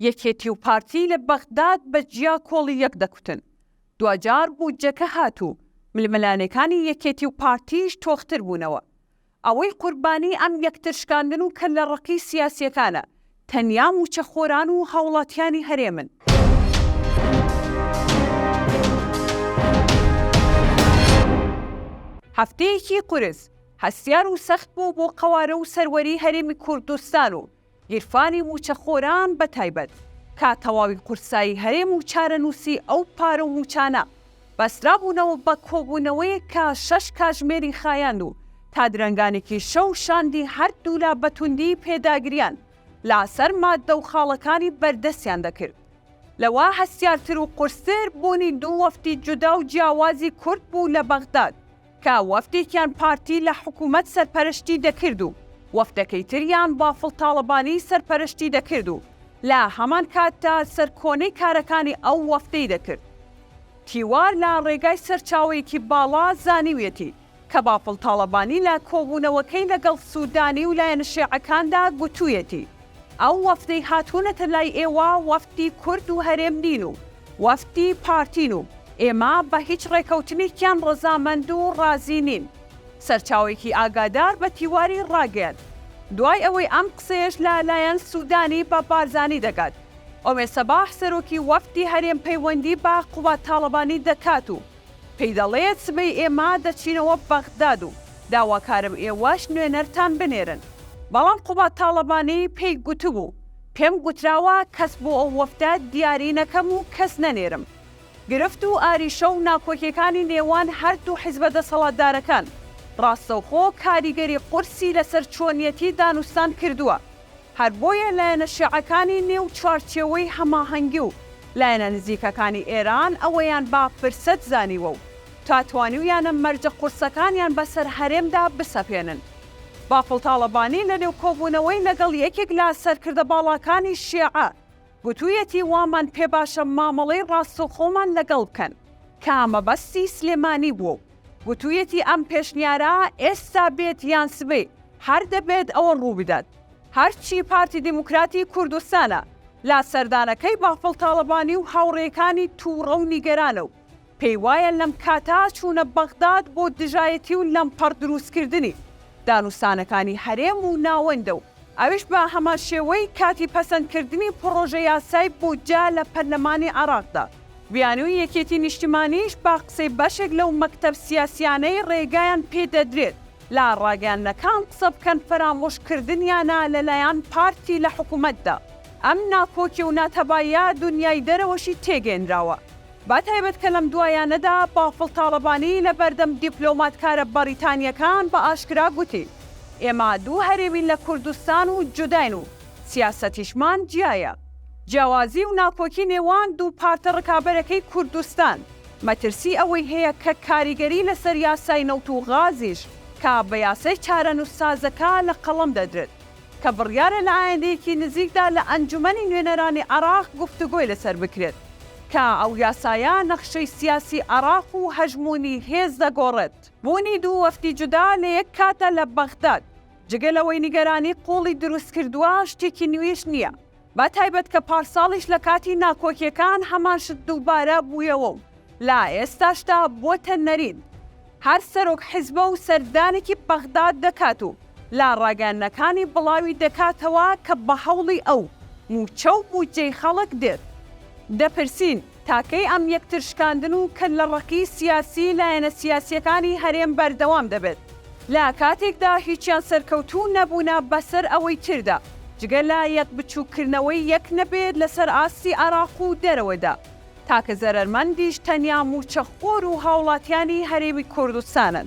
یەکێتی و پارتی لە بەغداد بە جیا کۆڵی یەک دەکوتن. دوجار بوجەکە هاتوو، ململانەکانی یەکێتی و پارتیش تۆختر بوونەوە. ئەوەی قوربانی ئەم یەکترشکاندن و کە لە ڕقی سیاسیەکانە، تەنیا موچەخۆران و هاوڵاتیانی هەرێمن. هەفتەیەکی قورس هەستیار و سەخت بوو بۆ قەوارە و سەروەری هەرێمی کوردستان و گیرفانی موچەخۆران بە تایبەت، کا تەواوی قورسایی هەرێم و چارەنووسی ئەو پارە و موچانە بەسرابوونەوە بە کۆبوونەوەی کە 6 کاتژمێری خایاند و تا درەنگانێکی شەو شاندی هەردوو لا بەتوندی پێداگریان لاسەر ماددە و خاڵەکانی بەردەستیان دەکرد. لەوە هەستیارتر و قورستر بوونی دوو وەفتی جودا و جیاوازی کورد بوو لە بەغداد، کە وەفتێکیان پارتی لە حکوومەت سەرپەرشتی دەکرد و وەفتەکەی تریان بافڵ تاڵەبانی سەرپەرشتی دەکرد و لە هەمان کاتدا سەرکۆنەی کارەکانی ئەو وەفتەی دەکرد. تیوار لە ڕێگای سەرچاوەیەکی باڵا زانیوێتی کە بافڵ تاڵەبانی لە کۆبوونەوەکەی لەگەڵ سوودانی و لایەنە شیعەکاندا گوتوویەتی ئەو وەفتەی هاتوونەتە لای ئێوە وەفتی کورد و هەرێم نین و وەفتی پارتین و ئێمە بە هیچ ڕێکەوتنێکیان ڕەزامەند و ڕازی نین. سەرچاوێکی ئاگادار بە تیواری ڕاگەیاند. دوای ئەوەی ئەم قسەیەش لە لایەن سوودانی بە بارزانی دەگات، ئۆمێ سەباح سەرۆکی وەفتی هەرێم پەیوەندی بە قوبات تاڵەبانی دەکات و پێی دەڵێت سبەی ئێمە دەچینەوە بەغداد و داواکارم ئێوەش نوێنەرتان بنێرن. بەڵام قوبات تاڵەبانی پێی گوتبوو پێم گوتراوە کەس بۆ ئەو وەفتە دیاری نەکەم و کەس نەنێرم. گرفت و ئاریشە و ناکۆکیەکانی نێوان هەردوو حیزبە دەسەڵاتدارەکان ڕاستەوخۆ کاریگەری قورسی لەسەر چۆنیەتی دانوستان کردووە. هەر بۆیە لایەنە شیعەکانی نێو چوارچێوەی هەماهەنگی و لایەنە نزیکەکانی ئێران ئەوەیان با فرسەت زانیوە و تاتوانیویانە مەرجە قورسەکانیان بەسەر هەرێمدا بسەپێنن. بافڵ تاڵەبانی لە نێو کۆبوونەوەی لەگەڵ یەکێک لە سەرکردە باڵاکانی شیعە گوتوویەتی وامان پێ باشە مامەڵەی ڕاستەوخۆمان لەگەڵ بکەن، کە مەبەستی سلێمانی بووە. گوتوویەتی ئەم پێشنیارە ئێستا بێت یان سبەی هەر دەبێت ئەوە ڕوو بدات. هەرچی پارتی دیموکراتی کوردستانە لا سەردانەکەی بافڵ تاڵەبانی و هاوڕێکانی تووڕە و نیگەرانە و پێی وایە لەم کاتا چوونە بەغداد بۆ دژایەتی و لەمپەڕ دروستکردنی دانوستانەکانی هەرێم و ناوەندە و ئەویش بە هەمان شێوەی کاتی پەسەندکردنی پڕۆژە یاسای بودجە لە پەرلەمانی عێراقدا. بیانووی یەکێتی نیشتیمانیش با قسەی بەشێک لەو مەکتەب سیاسیانەی ڕێگایان پێدەدرێت لا ڕاگەیاندنەکان قسە بکەن فەرامۆشکردنیانە لەلایەن پارتی لە حکوومەتدا. ئەم ناکۆکی و ناتەبایە دنیای دەرەوەشی تێگەێنراوە. با تایبەت کە لەم دوایانەدا بافڵ تاڵەبانی لە بەردەم دیپلۆماتکارە بەریتانیەکان بە ئاشکرا گوتی ئێمە دوو هەرێمین لە کوردستان و جوداین و سیاسەتیشمان جیایە. جیاوازی و ناکۆکی نێوان دوو پارتە ڕکابەرەکەی کوردستان مەترسی ئەوەی هەیە کە کاریگەری لەسەر یاسای نەوت و غازیش کە بە یاسای چارەنووسسازەکە لە قەڵەم دەدرێت، کە بڕیارە لە ئایندەیەکی نزیکدا لە ئەنجومەنی نوێنەرانی عێراق گفتوگۆی لەسەر بکرێت، کە ئەو یاسایە نەخشەی سیاسی عێراق و هەژمونی هێز دەگۆڕێت. بوونی دوو وەفتی جودا لە یەک کاتە لە بەغداد جگەلەوەی نیگەرانی قوڵی دروست کردووە شتێکی نوێش نییە. با تایبەت کە پارساڵیش لە کاتی ناکۆکیەکان هەمان شت دووبارە بوویەوە و لا ئێستاشتا بۆتە نەرین. هەر سەرۆک حیزبە و سەردانێکی بەغداد دەکات و لا ڕاگەیاندنەکانی بڵاوی دەکاتەوە کە بە هەوڵی ئەو موچە و بودجەی خەڵک دێت. دەپرسین تاکەی ئەم یەکترشکاندن و کە لە ڕقی سیاسی لایەنە سیاسیەکانی هەرێم بەردەوام دەبێت، لە کاتێکدا هیچیان سەرکەوتوو نەبوونە بەسەر ئەوەی تردا جگە لە یەک بچووکردنەوەی یەک نەبێت لەسەر ئاستی عێراق و دەرەوەدا، تاکە زەرەرمەندیش تەنیا موچەخۆر و هاوڵاتیانی هەرێمی کوردستانن.